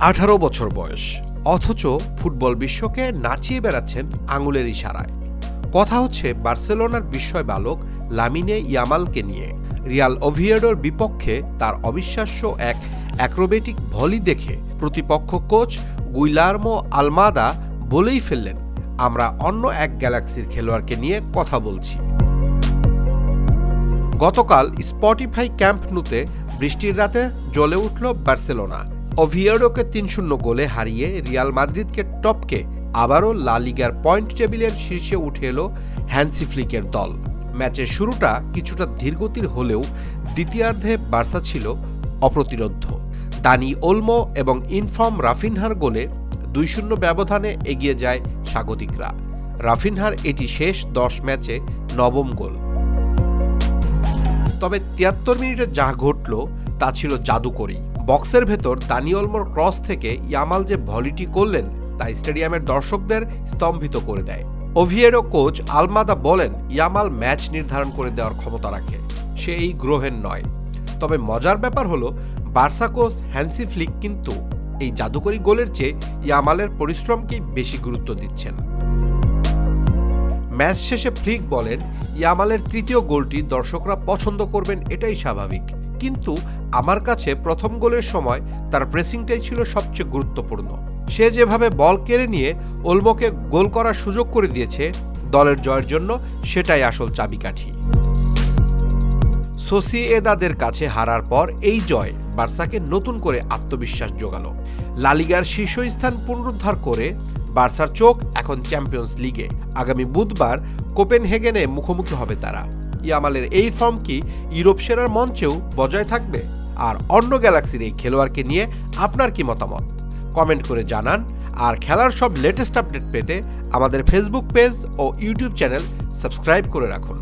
18 বছর বয়স, অথচ ফুটবল বিশ্বকে নাচিয়ে বেড়াচ্ছেন আঙুলের ইশারায়। কথা হচ্ছে বার্সেলোনার বিস্ময় বালক লামিনে ইয়ামালকে নিয়ে। রিয়াল ওভিয়েডোর বিপক্ষে তার অবিশ্বাস্য এক অ্যাক্রোবেটিক ভলি দেখে প্রতিপক্ষ কোচ গুইলার্মো আলমাদা বলেই ফেললেন, আমরা অন্য এক গ্যালাক্সির খেলোয়াড়কে নিয়ে কথা বলছি। গতকাল স্পটিফাই ক্যাম্প নুতে বৃষ্টির রাতে জ্বলে উঠল বার্সেলোনা। ওভিয়েডোকে 3-0 গোলে হারিয়ে রিয়াল মাদ্রিদকে টপকে আবারও লা লিগার পয়েন্ট টেবিলের শীর্ষে উঠে এলো হ্যান্সি ফ্লিকের দল। ম্যাচের শুরুটা কিছুটা ধীরগতির হলেও দ্বিতীয়ার্ধে বার্সা ছিল অপ্রতিরোধ্য। দানি ওলমো এবং ইনফর্ম রাফিনহার গোলে 2-0 ব্যবধানে এগিয়ে যায় স্বাগতিকরা। রাফিনহার এটি শেষ 10 ম্যাচে 9ম গোল। তবে 73 মিনিটে যা ঘটল তা ছিল জাদুকরী। বক্সের ভেতর দানি ওলমোর ক্রস থেকে ইয়ামাল যে ভলিটি করলেন তা স্টেডিয়ামের দর্শকদের স্তম্ভিত করে দেয়। ওভিয়েডো কোচ আলমাদা বলেন, ইয়ামাল ম্যাচ নির্ধারণ করে দেওয়ার ক্ষমতা রাখে, সে এই গ্রহের নয়। তবে মজার ব্যাপার হলো বার্সা কোচ হ্যান্সি ফ্লিক কিন্তু এই জাদুকরী গোলের চেয়ে ইয়ামালের পরিশ্রমকেই বেশি গুরুত্ব দিচ্ছেন। ম্যাচ শেষে ফ্লিক বলেন, ইয়ামালের তৃতীয় গোলটি দর্শকরা পছন্দ করবেন এটাই স্বাভাবিক, কিন্তু আমার কাছে প্রথম গোলের সময় তার প্রেসিংটাই ছিল সবচেয়ে গুরুত্বপূর্ণ। সে যেভাবে বল কেড়ে নিয়ে ওলমোকে গোল করার সুযোগ করে দিয়েছে দলের জয়ের জন্য, সেটাই আসল চাবিকাঠি। সোসিয়েদাদের কাছে হারার পর এই জয় বার্সাকে নতুন করে আত্মবিশ্বাস জোগালো। লা লিগার শীর্ষস্থান পুনরুদ্ধার করে বার্সার চোখ এখন চ্যাম্পিয়ন্স লিগে। আগামী বুধবার কোপেনহেগেনে মুখোমুখি হবে তারা। ইয়ামালের এই ফর্ম কি ইউরোপ সেরার মঞ্চেও বজায় থাকবে? আর অন্য গ্যালাক্সির এই খেলোয়াড়কে নিয়ে আপনার কি মতামত? কমেন্ট করে জানান। আর খেলার সব লেটেস্ট আপডেট পেতে আমাদের ফেসবুক পেজ ও ইউটিউব চ্যানেল সাবস্ক্রাইব করে রাখুন।